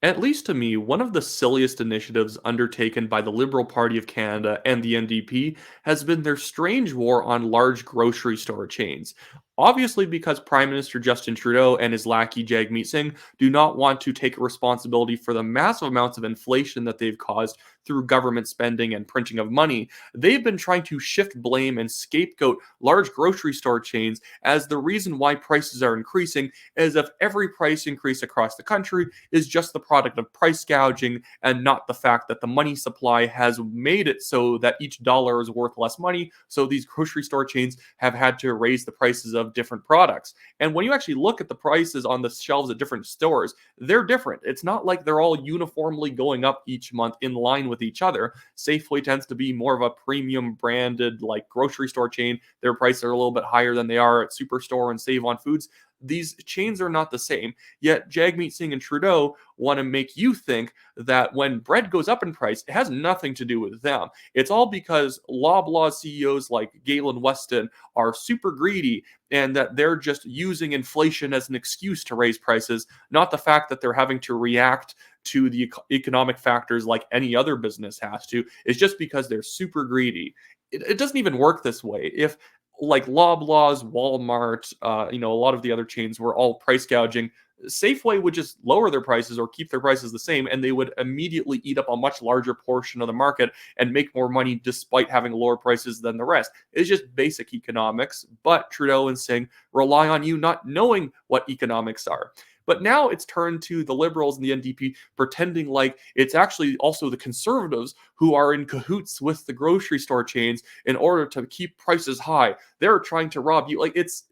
At least to me, one of the silliest initiatives undertaken by the Liberal Party of Canada and the NDP has been their strange war on large grocery store chains. Obviously, because Prime Minister Justin Trudeau and his lackey Jagmeet Singh do not want to take responsibility for the massive amounts of inflation that they've caused through government spending and printing of money, they've been trying to shift blame and scapegoat large grocery store chains as the reason why prices are increasing, as if every price increase across the country is just the product of price gouging and not the fact that the money supply has made it so that each dollar is worth less money. So these grocery store chains have had to raise the prices of different products. And when you actually look at the prices on the shelves at different stores, they're different. It's not like they're all uniformly going up each month in line with each other. Safeway tends to be more of a premium branded like grocery store chain. Their prices are a little bit higher than they are at Superstore and Save on Foods. These chains are not the same. Yet Jagmeet Singh and Trudeau want to make you think that when bread goes up in price, it has nothing to do with them. It's all because Loblaw CEOs like Galen Weston are super greedy and that they're just using inflation as an excuse to raise prices, not the fact that they're having to react to the economic factors like any other business has to. It's just because they're super greedy. It doesn't even work this way. If like Loblaws, Walmart, a lot of the other chains were all price gouging, Safeway would just lower their prices or keep their prices the same, and they would immediately eat up a much larger portion of the market and make more money despite having lower prices than the rest. It's just basic economics, but Trudeau and Singh rely on you not knowing what economics are. But now it's turned to the Liberals and the NDP pretending like it's actually also the Conservatives who are in cahoots with the grocery store chains in order to keep prices high. They're trying to rob you. Like it's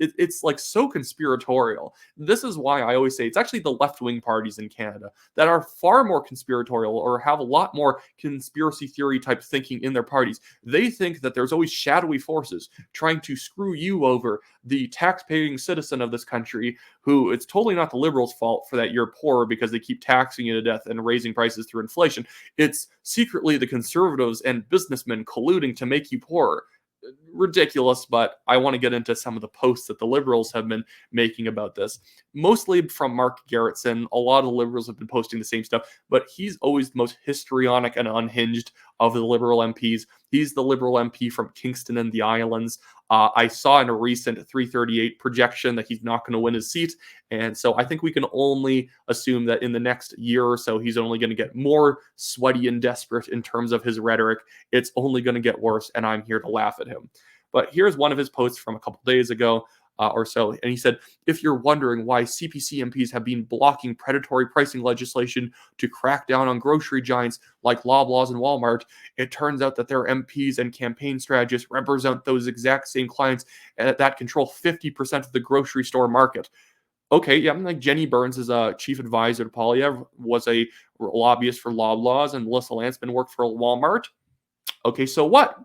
like so conspiratorial. This is why I always say it's actually the left-wing parties in Canada that are far more conspiratorial or have a lot more conspiracy theory type thinking in their parties. They think that there's always shadowy forces trying to screw you over, the tax-paying citizen of this country, who it's totally not the Liberals' fault for that you're poor because they keep taxing you to death and raising prices through inflation. It's secretly the Conservatives and businessmen colluding to make you poorer. Ridiculous, but I want to get into some of the posts that the Liberals have been making about this. Mostly from Mark Garrettson. A lot of the Liberals have been posting the same stuff, but he's always the most histrionic and unhinged of the Liberal MPs. He's the Liberal MP from Kingston and the Islands. I saw in a recent 338 projection that he's not going to win his seat. And so I think we can only assume that in the next year or so, he's only going to get more sweaty and desperate in terms of his rhetoric. It's only going to get worse, and I'm here to laugh at him. But here's one of his posts from a couple days ago or so. And he said, if you're wondering why CPC MPs have been blocking predatory pricing legislation to crack down on grocery giants like Loblaws and Walmart, it turns out that their MPs and campaign strategists represent those exact same clients that control 50% of the grocery store market. Okay, yeah, like Jenny Burns is a chief advisor to Polyev, was a lobbyist for Loblaws, and Melissa Lantsman worked for Walmart. Okay, so what?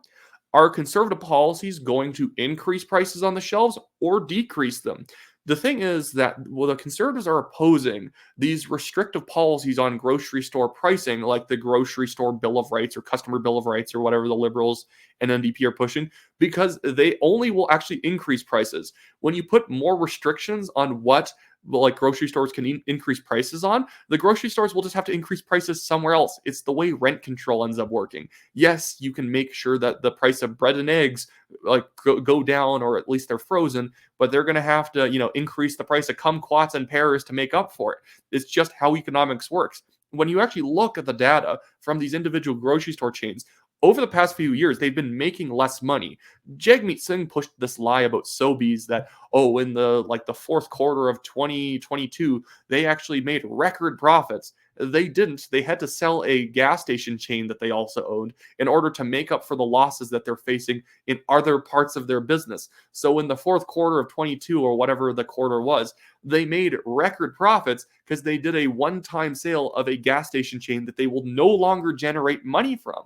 Are conservative policies going to increase prices on the shelves or decrease them? The thing is that the conservatives are opposing these restrictive policies on grocery store pricing, like the grocery store bill of rights or customer bill of rights or whatever the Liberals and NDP are pushing, because they only will actually increase prices. When you put more restrictions on what like grocery stores can increase prices on, the grocery stores will just have to increase prices somewhere else. It's the way rent control ends up working. Yes, you can make sure that the price of bread and eggs like go down, or at least they're frozen, but they're going to have to, increase the price of kumquats and pears to make up for it. It's just how economics works. When you actually look at the data from these individual grocery store chains, over the past few years, they've been making less money. Jagmeet Singh pushed this lie about Sobeys that, in the fourth quarter of 2022, they actually made record profits. They didn't. They had to sell a gas station chain that they also owned in order to make up for the losses that they're facing in other parts of their business. So in the fourth quarter of 22, or whatever the quarter was, they made record profits because they did a one-time sale of a gas station chain that they will no longer generate money from.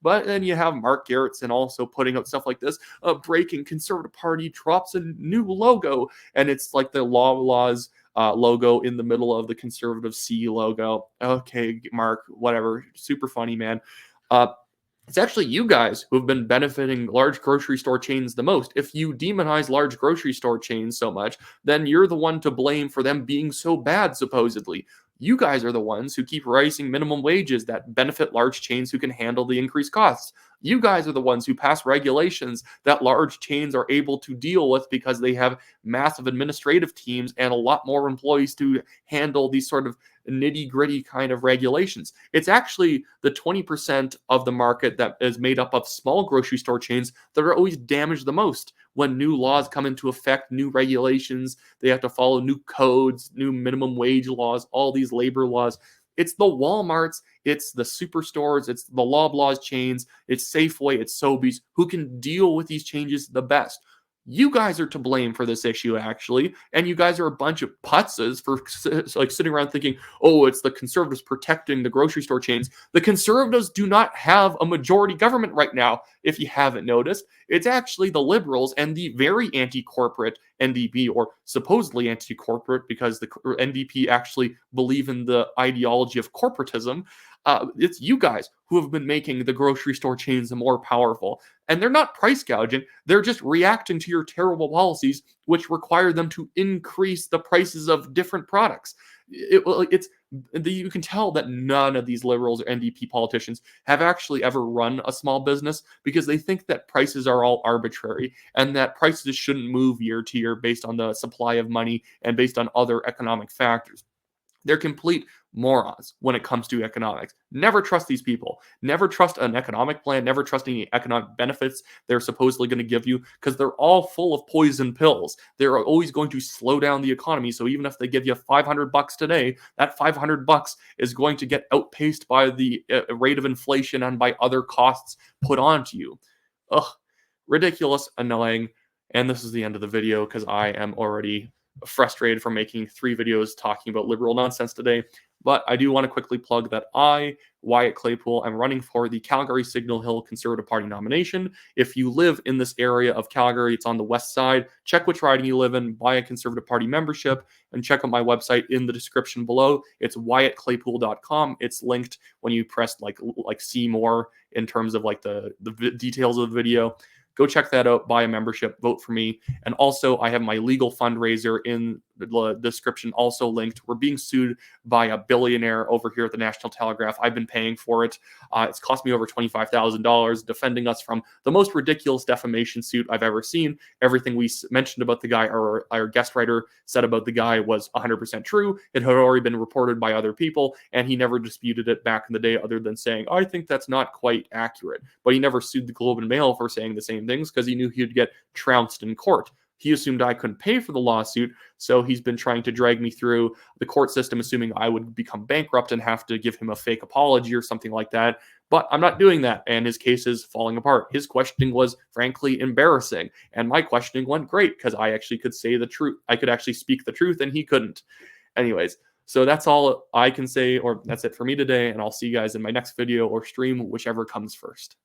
But then you have Mark Garrettson also putting out stuff like this. Breaking Conservative Party drops a new logo, and it's like the Loblaws logo in the middle of the Conservative C logo. Okay, Mark, whatever. Super funny, man. It's actually you guys who have been benefiting large grocery store chains the most. If you demonize large grocery store chains so much, then you're the one to blame for them being so bad, supposedly. You guys are the ones who keep raising minimum wages that benefit large chains who can handle the increased costs. You guys are the ones who pass regulations that large chains are able to deal with because they have massive administrative teams and a lot more employees to handle these sort of nitty gritty kind of regulations. It's actually the 20% of the market that is made up of small grocery store chains that are always damaged the most when new laws come into effect, new regulations, they have to follow new codes, new minimum wage laws, all these labor laws. It's the Walmarts, it's the superstores, it's the Loblaws chains, it's Safeway, it's Sobeys who can deal with these changes the best. You guys are to blame for this issue, actually, and you guys are a bunch of putzes for like sitting around thinking, "Oh, it's the conservatives protecting the grocery store chains." The conservatives do not have a majority government right now. If you haven't noticed, it's actually the liberals and the very anti-corporate NDP, or supposedly anti-corporate because the NDP actually believe in the ideology of corporatism. It's you guys who have been making the grocery store chains more powerful. And they're not price gouging, they're just reacting to your terrible policies, which require them to increase the prices of different products. You can tell that none of these liberals or NDP politicians have actually ever run a small business because they think that prices are all arbitrary and that prices shouldn't move year to year based on the supply of money and based on other economic factors. They're complete morons when it comes to economics. Never trust these people. Never trust an economic plan. Never trust any economic benefits they're supposedly going to give you because they're all full of poison pills. They're always going to slow down the economy. So even if they give you $500 today, that $500 is going to get outpaced by the rate of inflation and by other costs put onto you. Ugh, ridiculous, annoying. And this is the end of the video because I am already frustrated from making 3 videos talking about liberal nonsense today. But I do want to quickly plug that I, Wyatt Claypool, am running for the Calgary Signal Hill Conservative Party nomination. If you live in this area of Calgary, it's on the west side. Check which riding you live in, buy a Conservative Party membership, and check out my website in the description below. It's wyattclaypool.com. It's linked when you press like see more in terms of like the details of the video. Go check that out, buy a membership, vote for me. And also, I have my legal fundraiser in the description, also linked. We're being sued by a billionaire over here at the National Telegraph. I've been paying for it. It's cost me over $25,000 defending us from the most ridiculous defamation suit I've ever seen. Everything we mentioned about the guy, or our guest writer said about the guy, was 100% true. It had already been reported by other people, and he never disputed it back in the day other than saying, I think that's not quite accurate. But he never sued the Globe and Mail for saying the same things because he knew he'd get trounced in court. He assumed I couldn't pay for the lawsuit, so he's been trying to drag me through the court system, assuming I would become bankrupt and have to give him a fake apology or something like that. But I'm not doing that, and his case is falling apart. His questioning was, frankly, embarrassing, and my questioning went great because I actually could say the truth. I could actually speak the truth, and he couldn't. Anyways, so that's all I can say, or that's it for me today, and I'll see you guys in my next video or stream, whichever comes first.